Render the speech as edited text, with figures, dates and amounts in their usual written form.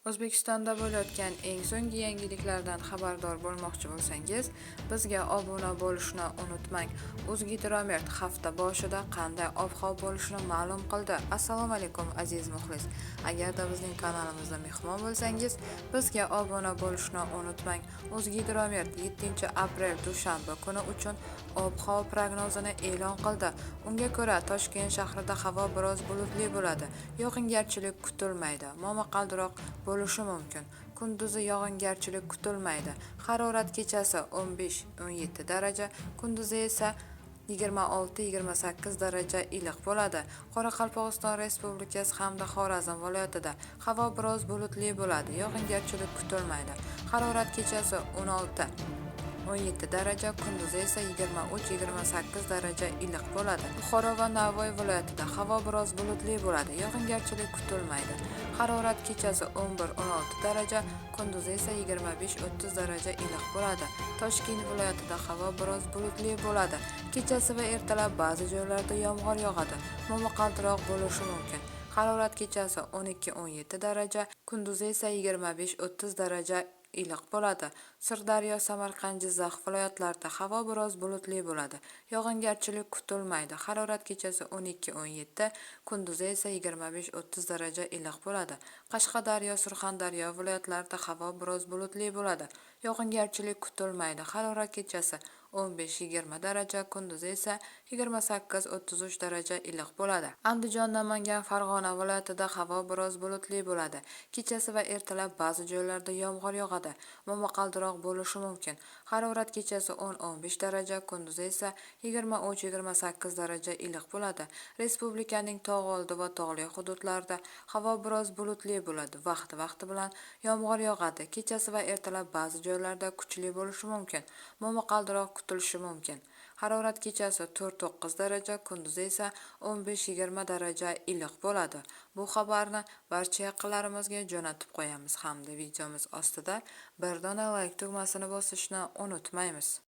O'zbekistonda bo'layotgan eng so'nggi yangiliklardan xabardor bo'lmoqchi bo'lsangiz, bizga obuna bo'lishni unutmang. O'zgidromet hafta boshida qanday ob-havo bo'lishini ma'lum qildi. Assalomu alaykum aziz muxlis. Agarda bizning kanalimizda mehmon bo'lsangiz, bizga obuna bo'lishni unutmang. O'zgidromet 7-aprel dushanba kuni uchun ob-havo prognozini e'lon qildi. Unga ko'ra, Toshkent shahrida havo biroz bulutli bo'ladi. Yog'ingarchilik kutilmaydi. Momaqaldiroq bo'lishi mumkin. Kunduzi yog'ingarchilik kutilmaydi. Harorat kechasi 15-17 daraja, kunduzi esa 26-28 daraja iliq bo'ladi. Qoraqalpog'iston Respublikasi hamda Xorazm viloyatida havo biroz bulutli bo'ladi. Yog'ingarchilik kutilmaydi. Harorat kechasi 16-17 daraja, kunduzi esa 23-28 daraja iliq bo'ladi. Buxoro va Navoiy viloyatida havo biroz bulutli bo'ladi. Yog'ingarchilik kutilmaydi. Harorat kechasi 11-16 daraja, kunduzi esa 25-30 daraja iliq bo'ladi. Toshkent viloyatida havo biroz bulutli bo'ladi. Kechasi va ertalab ba'zi joylarda yomg'ir yog'adi. Momaqaldiroq bo'lishi mumkin. Harorat kechasi 12-17 daraja, kunduzi esa 25-30 daraja iliq bo'ladi. Sirdaryo, Samarqand, Jizzax viloyatlarida havo biroz bulutli bo'ladi. Yog'ingarchilik kutilmaydi. Harorat kechasi 12-17, kunduzi esa 25-30 daraja iliq bo'ladi. Qashqadaryo, Surxondaryo viloyatlarida havo biroz bulutli bo'ladi. Yog'ingarchilik kutilmaydi. Harorat kechasi 15-20 daraja, kunduzi esa 28-33 daraja iliq bo'ladi. Andijon, Namangan, Farg'ona viloyatida havo biroz bulutli bo'ladi. Kechasi va ertalab ba'zi joylarda yomg'ir yog'adi. Momaqaldiroq bo'lishi mumkin. Harorat kechasi 10-15 daraja, kunduzi esa 23-28 daraja iliq bo'ladi. Respublikaning tog' oldi va tog'li hududlarida havo biroz bulutli bo'ladi. Vaqti bilan yomg'ir yog'adi. Kechasi va ertalab ba'zi joylarda kuchli bo'lishi mumkin. Momaqaldiroq kutilishi mumkin. Harorat kechasi 4-9 daraja, kunduzi esa 15-20 daraja iliq bo'ladi. Bu xabarni barcha yaqinlarimizga jo'natib qo'yamiz hamda videomiz ostida bir dona like tugmasini bosishni unutmaymiz.